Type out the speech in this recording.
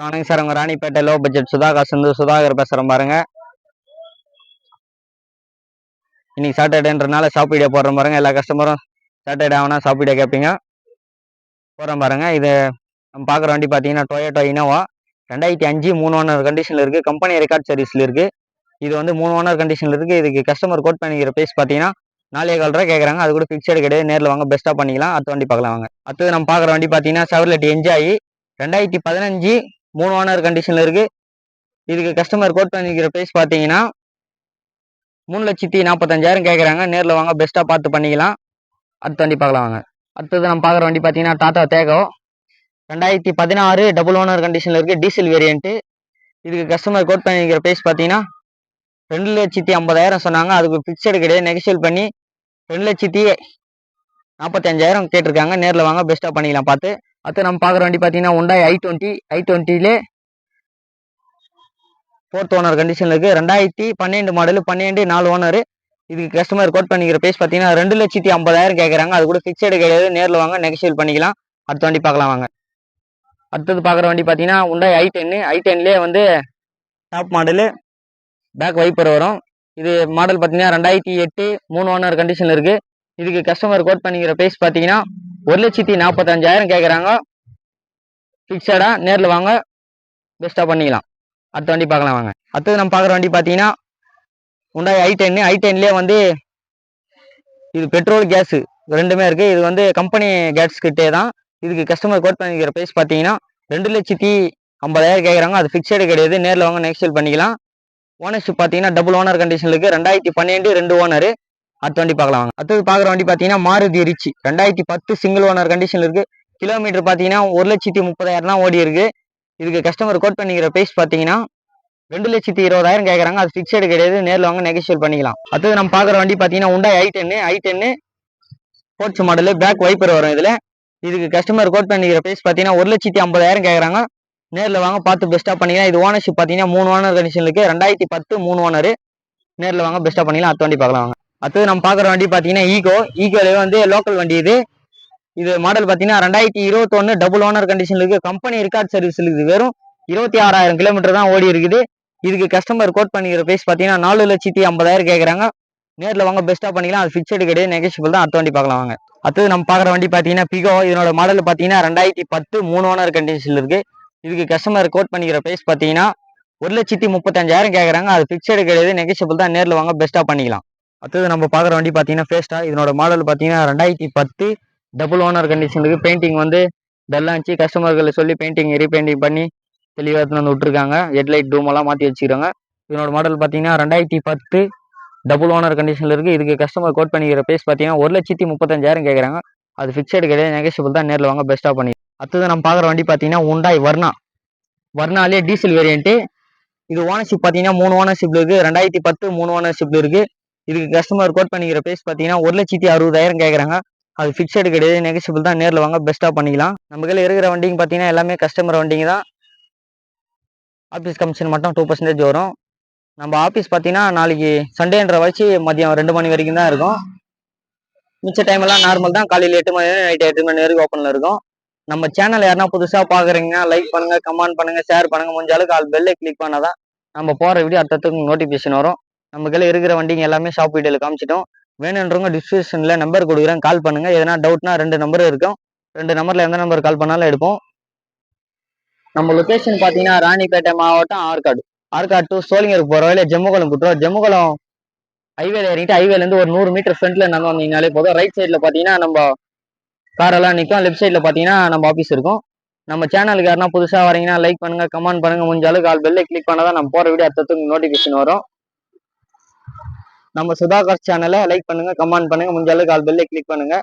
வணக்கம் சார், உங்க Ranipet low budget Sudhakar பேசுறேன் பாருங்க. இன்னைக்கு சாட்டர்டேன்றனால ஷாப் வீடியோ போடுறோம் பாருங்க. எல்லா கஸ்டமரும் சாட்டர்டே ஆகுனா ஷாப் வீடியோ கேட்பீங்க, போடுறோம் பாருங்க. இது நம்ம பார்க்குற வண்டி பார்த்தீங்கன்னா டொயோட்டோ இனோவா 2005 3 ஓனர் கண்டிஷனில் இருக்குது. கம்பெனி ரெக்கார்ட் சர்வீஸில் இருக்குது. இது வந்து 3 ஓனர் கண்டிஷனில் இருக்குது. இதுக்கு கஸ்டமர் கோட் பண்ணிக்கிற ப்ரைஸ் பார்த்தீங்கன்னா 4.25 ரூபா கேட்குறாங்க. அது கூட ஃபிக்ஸடு கிடையாது, நேரில் வாங்க பெஸ்ட்டாக பண்ணிக்கலாம். அடுத்த வண்டி பார்க்கலாம் வாங்க. அடுத்தது நம்ம பார்க்குற வண்டி பார்த்தீங்கன்னா செவர்லெட் என்ஜாய் 2015 3 ஓனர் கண்டிஷனில் இருக்குது. இதுக்கு கஸ்டமர் கோட் பண்ணிக்கிற ப்ரைஸ் பார்த்தீங்கன்னா 3,45,000 கேட்குறாங்க. நேரில் வாங்க பெஸ்ட்டாக பார்த்து பண்ணிக்கலாம். அடுத்த வண்டி பார்க்கலாம் வாங்க. அடுத்தது நம்ம பார்க்குற வண்டி பார்த்தீங்கன்னா டாடா தேகோ 2016 டபுள் ஓனர் கண்டிஷனில் இருக்குது. Diesel variant. இதுக்கு கஸ்டமர் கோட் பண்ணிக்கிற ப்ரைஸ் பார்த்தீங்கன்னா 2,50,000 சொன்னாங்க. அதுக்கு ஃபிக்ஸடு கிடையாது, நெகோஷியேட் பண்ணி 2,45,000 கேட்டிருக்காங்க. நேரில் வாங்க பெஸ்ட்டாக பண்ணிக்கலாம் பார்த்து. அடுத்து நம்ம பார்க்குற வண்டி பார்த்தீங்கன்னா Hyundai i20 4th ஓனர் கண்டிஷனில் இருக்குது. 2012 மாடலு 12 4 ஓனர். இதுக்கு கஸ்டமர் கோட் பண்ணிக்கிற ப்ரைஸ் பார்த்தீங்கன்னா 2,50,000 கேட்குறாங்க. அது கூட ஃபிக்ஸடு கிடையாது, நேரில் வாங்க நெகோஷியேட் பண்ணிக்கலாம். அடுத்த வண்டி பார்க்கலாம் வாங்க. அடுத்தது பார்க்குற வண்டி பார்த்தீங்கன்னா Hyundai i10 வந்து டாப் மாடலு, பேக் வைப்பர் வரும். இது மாடல் பார்த்தீங்கன்னா 2008 3 ஓனர் கண்டிஷனில் இருக்குது. இதுக்கு கஸ்டமர் கோட் பண்ணிக்கிற ப்ரைஸ் பார்த்தீங்கன்னா 1,45,000 கேட்குறாங்க. ஃபிக்ஸடாக நேரில் வாங்க பெஸ்ட்டாக பண்ணிக்கலாம். அடுத்த வண்டி பார்க்கலாம் வாங்க. அடுத்தது நம்ம பார்க்குற வண்டி பார்த்தீங்கன்னா Hyundai i10 வந்து இது பெட்ரோல் கேஸு ரெண்டுமே இருக்குது. இது வந்து கம்பெனி கேஸ் கிட்டே தான். இதுக்கு கஸ்டமர் கோட் பண்ணிக்கிற ப்ரைஸ் பார்த்தீங்கன்னா 2,50,000 கேட்குறாங்க. அது ஃபிக்ஸடு கிடையாது, நேரில் வாங்க நெக்ஸ்ட் பண்ணிக்கலாம். ஓனர்ஷிப் பார்த்தீங்கன்னா டபுள் ஓனர் கண்டிஷனில் இருக்குது. 2012 2 ஓனர். அடுத்த வண்டி பார்க்கலாம் வாங்க. அடுத்தது பார்க்குற வண்டி பார்த்தீங்கன்னா மாருதி ரிச் 2010 சிங்கிள் ஓனர் கண்டிஷனில் இருக்குது. கிலோமீட்டர் பார்த்தீங்கன்னா 1,30,000 தான் ஓடி இருக்குது. இதுக்கு கஸ்டமர் கோட் பண்ணிக்கிற ப்ரைஸ் பார்த்தீங்கன்னா 2,20,000 கேட்குறாங்க. அது ஃபிக்ஸடு கிடையாது, நேரில் வாங்க நெகோஷியேட் பண்ணிக்கலாம். அடுத்தது நம்ம பார்க்குற வண்டி பார்த்தீங்கன்னா Hyundai i10 sports model, back wiper வரும் இதில். இதுக்கு கஸ்டமர் கோட் பண்ணிக்கிற ப்ரைஸ் பார்த்தீங்கன்னா 1,50,000 கேட்குறாங்க. நேரில் வாங்க பார்த்து பெஸ்ட்டாக பண்ணிக்கலாம். இது ஓனர்ஷிப் பார்த்தீங்கன்னா 3 ஓனர் கண்டிஷன் இருக்குது. 2010 3 ஓனர். நேரில் வாங்க பெஸ்ட்டாக பண்ணிக்கலாம். அடுத்த வண்டி பார்க்கலாம் வாங்க. அடுத்தது நம்ம பார்க்குற வண்டி பார்த்தீங்கன்னா ஈகோலே வந்து லோக்கல் வண்டி இது மாடல் பார்த்தீங்கன்னா 2021 டபுள் ஓனர் கண்டிஷன் இருக்குது. கம்பெனி ரெக்கார்ட் சர்வீஸ் இருக்குது. வெறும் 26,000 கிலோமீட்டர் தான் ஓடி இருக்குது. இதுக்கு கஸ்டமர் கோட் பண்ணிக்கிற ப்ரைஸ் பார்த்தீங்கன்னா 4,50,000 கேட்குறாங்க. நேரில் வாங்க பெஸ்ட்டாக பண்ணிக்கலாம். அது ஃபிக்ஸடு கிடையாது, நெகோஷியபிள் தான். அடுத்த வண்டி பார்க்கலாம் வாங்க. அடுத்தது நம்ம பார்க்குற வண்டி பார்த்தீங்கன்னா பிகோ. இதனோட மாடல் பார்த்தீங்கன்னா 2010 3 ஓனர் கண்டிஷனில் இருக்குது. இதுக்கு கஸ்டமர் கோட் பண்ணிக்கிற ப்ரைஸ் பார்த்தீங்கன்னா 1,35,000 கேட்குறாங்க. அது ஃபிக்ஸடு கிடையாது, நெகோஷியபிள் தான். நேரில் வாங்க பெஸ்ட்டாக பண்ணிக்கலாம். அடுத்தது நம்ம பார்க்குற வண்டி பார்த்தீங்கன்னா ஃபேஸ்டா. இதனோட மாடல் பார்த்தீங்கன்னா 2010 டபுள் ஓனர் கண்டிஷன் இருக்குது. பெயிண்டிங் வந்து டல்லாக இருந்துச்சு. கஸ்டமர்களை சொல்லி பெயிண்டிங் ரீபெயிண்டிங் பண்ணி தெளிவாக எடுத்துன்னு வந்து விட்டுருக்காங்க. ஹெட்லைட் டூமெல்லாம் மாற்றி வச்சுக்கிறாங்க. இதனோட மாடல் பார்த்தீங்கன்னா 2010 டபுள் ஓனர் கண்டிஷனில் இருக்குது. இதுக்கு கஸ்டமர் கோட் பண்ணிக்கிற ப்ரைஸ் பார்த்தீங்கன்னா 1,35,000 கேட்குறாங்க. அது ஃபிக்ஸடு கிடையாது, நெகோஷியபிள் தான். நேரில் வாங்க பெஸ்ட்டாக பண்ணி. அடுத்தது நம்ம பார்க்குற வண்டி பார்த்தீங்கன்னா Hyundai வர்னாலே டீசல் வேரியண்ட்டு. இது ஓனர்ஷிப் பார்த்தீங்கன்னா 3 ஓனர்ஷிப்ல இருக்குது. 2010 3 ஓனர்ஷிப்ல இருக்குது. இதுக்கு கஸ்டமர் கோட் பண்ணிக்கிற ப்ரைஸ் பார்த்தீங்கன்னா 1,60,000 கேட்குறாங்க. அது ஃபிக்ஸடு கிடையாது, நெகோஷியபிள் தான். நேரில் வாங்க பெஸ்ட்டாக பண்ணிக்கலாம். நம்ம கையில் இருக்கிற வண்டிங்க பார்த்தீங்கன்னா எல்லாமே கஸ்டமர் வண்டிங்க தான். ஆஃபீஸ் கமிஷன் மட்டும் 2% வரும். நம்ம ஆஃபீஸ் பார்த்தீங்கன்னா நாளைக்கு சண்டேன்ற வச்சு மதியம் 2 மணி வரைக்கும் தான் இருக்கும். மிச்ச டைம் எல்லாம் நார்மல் தான். காலையில் 8 மணி நைட் 8 மணி வரைக்கும் ஓப்பனில் இருக்கும். நம்ம சேனல் யாருன்னா புதுசாக பார்க்குறீங்கன்னா லைக் பண்ணுங்க, கமெண்ட் பண்ணுங்க, ஷேர் பண்ணுங்க. முடிஞ்ச அளவுக்கு பெல்லை கிளிக் பண்ணாதான் நம்ம போகிற வீடியோ அடுத்ததுக்கு நோட்டிஃபிகேஷன் வரும். நம்ம கையில் இருக்கிற வண்டிங்க எல்லாமே ஷாப் வீடியோவில் காமிச்சிட்டோம். வேணுன்றவங்க டிஸ்கிரிப்ஷனில் நம்பர் கொடுக்குறேன், கால் பண்ணுங்க. எதனா டவுட்னா 2 நம்பர் இருக்கும். 2 நம்பரில் எந்த நம்பர் கால் பண்ணாலும் எடுப்போம். நம்ம லொக்கேஷன் பார்த்தீங்கன்னா ராணிப்பேட்டை மாவட்டம் ஆற்காடு டு சோழிங்கருக்கு போகிற வழியில் ஜம்முகுளம் குட்டுறோம். ஜம்முகுளம் ஹைவேல இறங்கிட்டு ஹைவேலேருந்து ஒரு 100 மீட்டர் ஃப்ரண்ட்டில் நடந்து வந்தீங்கனாலே போதும். ரைட் சைடில் பார்த்தீங்கன்னா நம்ம காரெல்லாம் நிற்கும். லெஃப்ட் சைடில் பார்த்தீங்கன்னா நம்ம ஆஃபீஸ் இருக்கும். நம்ம சேனலுக்கு யாருன்னா புதுசாக வரீங்கன்னா லைக் பண்ணுங்க, கமெண்ட் பண்ணுங்க. முடிஞ்ச அளவுக்கு பெல்லை கிளிக் பண்ணாதான் நம்ம போகிற வீடியோ அடுத்ததுக்கு நோட்டிஃபிகேஷன் வரும். நம்ம சுதாகர் சேனலை லைக் பண்ணுங்க, கமெண்ட் பண்ணுங்க. முடிஞ்ச அளவுக்கு பெல்லை கிளிக் பண்ணுங்க.